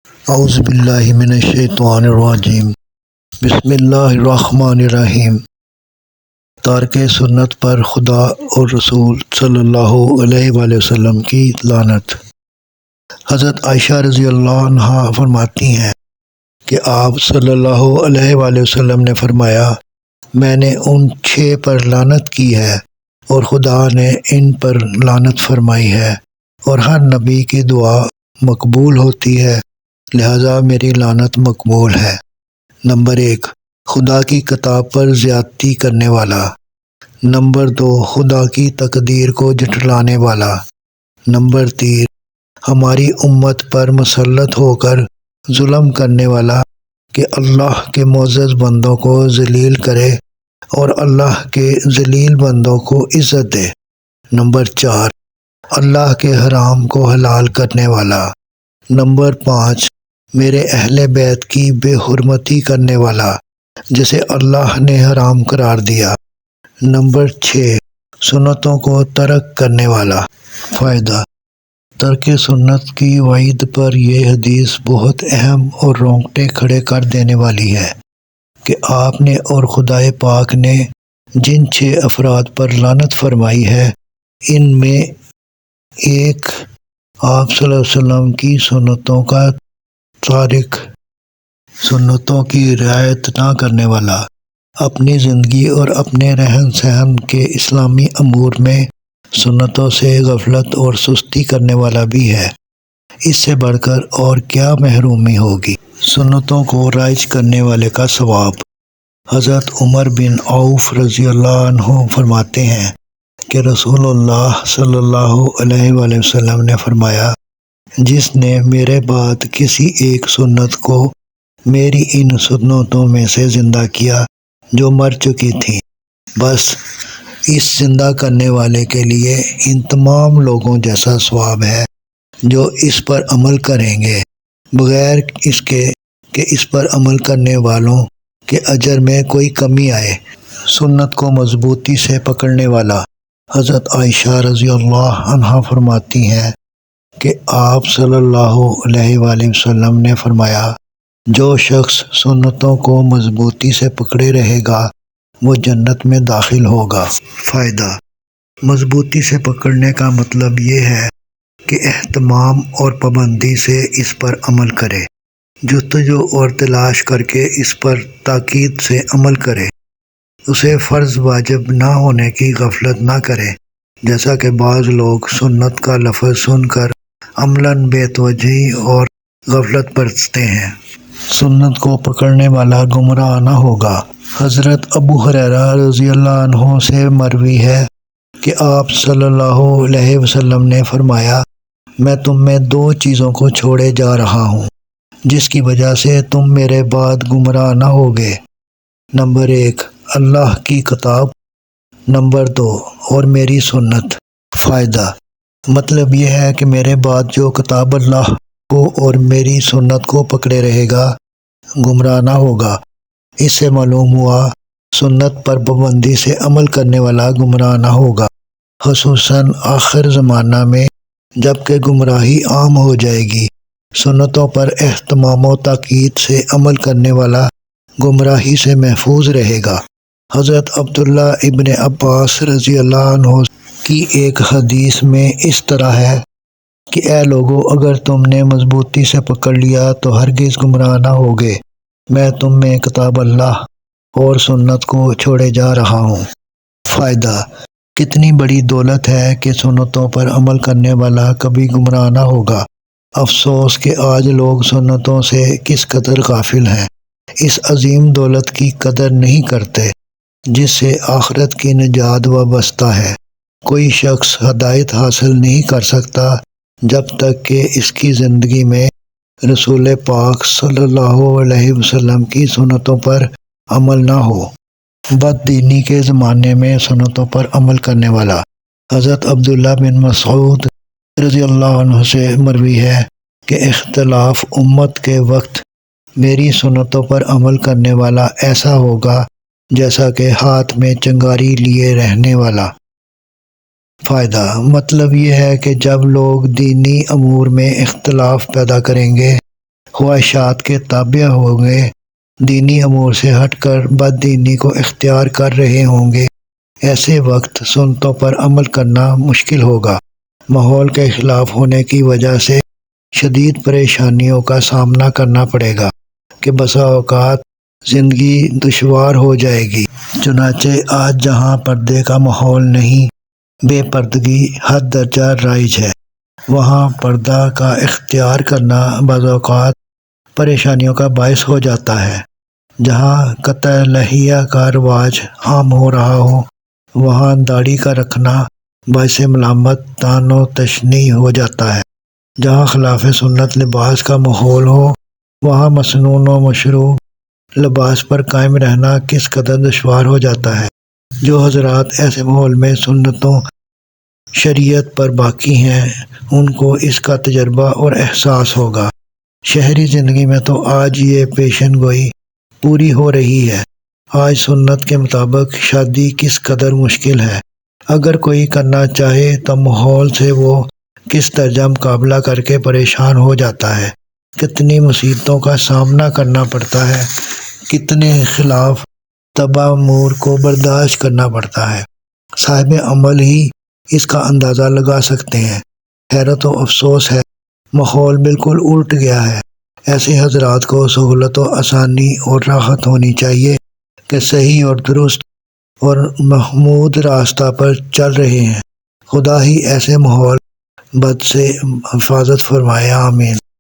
اعوذ باللہ من الشیطان الرجیم۔ بسم اللہ الرحمن الرحیم۔ تارک سنت پر خدا اور رسول صلی اللہ علیہ وآلہ وسلم کی لعنت۔ حضرت عائشہ رضی اللہ عنہا فرماتی ہیں کہ آپ صلی اللہ علیہ وآلہ وسلم نے فرمایا، میں نے ان 6 پر لعنت کی ہے اور خدا نے ان پر لعنت فرمائی ہے، اور ہر نبی کی دعا مقبول ہوتی ہے، لہذا میری لعنت مقبول ہے۔ نمبر 1، خدا کی کتاب پر زیادتی کرنے والا۔ نمبر 2، خدا کی تقدیر کو جھٹلانے والا۔ نمبر 3، ہماری امت پر مسلط ہو کر ظلم کرنے والا کہ اللہ کے معزز بندوں کو ذلیل کرے اور اللہ کے ذلیل بندوں کو عزت دے۔ نمبر 4، اللہ کے حرام کو حلال کرنے والا۔ نمبر 5، میرے اہل بیت کی بے حرمتی کرنے والا جسے اللہ نے حرام قرار دیا۔ نمبر 6، سنتوں کو ترک کرنے والا۔ فائدہ: ترک سنت کی وعید پر یہ حدیث بہت اہم اور رونگٹے کھڑے کر دینے والی ہے کہ آپ نے اور خدائے پاک نے جن 6 افراد پر لعنت فرمائی ہے، ان میں ایک آپ صلی اللہ علیہ وسلم کی سنتوں کا تارک، سنتوں کی رعایت نہ کرنے والا، اپنی زندگی اور اپنے رہن سہن کے اسلامی امور میں سنتوں سے غفلت اور سستی کرنے والا بھی ہے۔ اس سے بڑھ کر اور کیا محرومی ہوگی۔ سنتوں کو رائج کرنے والے کا ثواب۔ حضرت عمر بن عوف رضی اللہ عنہ فرماتے ہیں کہ رسول اللہ صلی اللہ علیہ وآلہ وسلم نے فرمایا، جس نے میرے بعد کسی ایک سنت کو میری ان سنتوں میں سے زندہ کیا جو مر چکی تھیں، بس اس زندہ کرنے والے کے لیے ان تمام لوگوں جیسا ثواب ہے جو اس پر عمل کریں گے، بغیر اس کے کہ اس پر عمل کرنے والوں کے اجر میں کوئی کمی آئے۔ سنت کو مضبوطی سے پکڑنے والا۔ حضرت عائشہ رضی اللہ عنہا فرماتی ہیں کہ آپ صلی اللہ علیہ وآلہ وسلم نے فرمایا، جو شخص سنتوں کو مضبوطی سے پکڑے رہے گا وہ جنت میں داخل ہوگا۔ فائدہ: مضبوطی سے پکڑنے کا مطلب یہ ہے کہ اہتمام اور پابندی سے اس پر عمل کرے، جستجو اور تلاش کر کے اس پر تاکید سے عمل کرے، اسے فرض واجب نہ ہونے کی غفلت نہ کرے، جیسا کہ بعض لوگ سنت کا لفظ سن کر عملاً بے توجہی اور غفلت برتتے ہیں۔ سنت کو پکڑنے والا گمراہ نہ ہوگا۔ حضرت ابو ہریرہ رضی اللہ عنہ سے مروی ہے کہ آپ صلی اللہ علیہ وسلم نے فرمایا، میں تم میں 2 چیزوں کو چھوڑے جا رہا ہوں جس کی وجہ سے تم میرے بعد گمراہ نہ ہوگے۔ نمبر 1، اللہ کی کتاب۔ نمبر 2، اور میری سنت۔ فائدہ: مطلب یہ ہے کہ میرے بعد جو کتاب اللہ کو اور میری سنت کو پکڑے رہے گا گمراہ نہ ہوگا۔ اس سے معلوم ہوا سنت پر پابندی سے عمل کرنے والا گمراہ نہ ہوگا، خصوصاً آخر زمانہ میں جب کہ گمراہی عام ہو جائے گی۔ سنتوں پر اہتمام و تاکید سے عمل کرنے والا گمراہی سے محفوظ رہے گا۔ حضرت عبداللہ ابن عباس رضی اللہ عنہ کی ایک حدیث میں اس طرح ہے کہ اے لوگو، اگر تم نے مضبوطی سے پکڑ لیا تو ہرگز گمراہ نہ ہوگے۔ میں تم میں کتاب اللہ اور سنت کو چھوڑے جا رہا ہوں۔ فائدہ: کتنی بڑی دولت ہے کہ سنتوں پر عمل کرنے والا کبھی گمراہ نہ ہوگا۔ افسوس کہ آج لوگ سنتوں سے کس قدر غافل ہیں، اس عظیم دولت کی قدر نہیں کرتے جس سے آخرت کی نجات وابستہ ہے۔ کوئی شخص ہدایت حاصل نہیں کر سکتا جب تک کہ اس کی زندگی میں رسول پاک صلی اللہ علیہ وسلم کی سنتوں پر عمل نہ ہو۔ بد دینی کے زمانے میں سنتوں پر عمل کرنے والا۔ حضرت عبداللہ بن مسعود رضی اللہ عنہ سے مروی ہے کہ اختلاف امت کے وقت میری سنتوں پر عمل کرنے والا ایسا ہوگا جیسا کہ ہاتھ میں چنگاری لیے رہنے والا۔ فائدہ: مطلب یہ ہے کہ جب لوگ دینی امور میں اختلاف پیدا کریں گے، خواہشات کے تابع ہوں گے، دینی امور سے ہٹ کر بد دینی کو اختیار کر رہے ہوں گے، ایسے وقت سنتوں پر عمل کرنا مشکل ہوگا۔ ماحول کے خلاف ہونے کی وجہ سے شدید پریشانیوں کا سامنا کرنا پڑے گا کہ بسا اوقات زندگی دشوار ہو جائے گی۔ چنانچہ آج جہاں پردے کا ماحول نہیں، بے پردگی حد درجہ رائج ہے، وہاں پردہ کا اختیار کرنا بعض اوقات پریشانیوں کا باعث ہو جاتا ہے۔ جہاں قطع لحیہ کا رواج عام ہو رہا ہو، وہاں داڑھی کا رکھنا باعث ملامت، طعن و تشنیع ہو جاتا ہے۔ جہاں خلاف سنت لباس کا ماحول ہو، وہاں مسنون و مشروع لباس پر قائم رہنا کس قدر دشوار ہو جاتا ہے۔ جو حضرات ایسے ماحول میں سنتوں شریعت پر باقی ہیں، ان کو اس کا تجربہ اور احساس ہوگا۔ شہری زندگی میں تو آج یہ پیشن گوئی پوری ہو رہی ہے۔ آج سنت کے مطابق شادی کس قدر مشکل ہے۔ اگر کوئی کرنا چاہے تو ماحول سے وہ کس درجہ مقابلہ کر کے پریشان ہو جاتا ہے، کتنی مصیبتوں کا سامنا کرنا پڑتا ہے، کتنے خلاف طبع امور کو برداشت کرنا پڑتا ہے۔ صاحب عمل ہی اس کا اندازہ لگا سکتے ہیں۔ حیرت و افسوس ہے، ماحول بالکل الٹ گیا ہے۔ ایسے حضرات کو سہولت و آسانی اور راحت ہونی چاہیے کہ صحیح اور درست اور محمود راستہ پر چل رہے ہیں۔ خدا ہی ایسے ماحول بد سے حفاظت فرمائے، آمین۔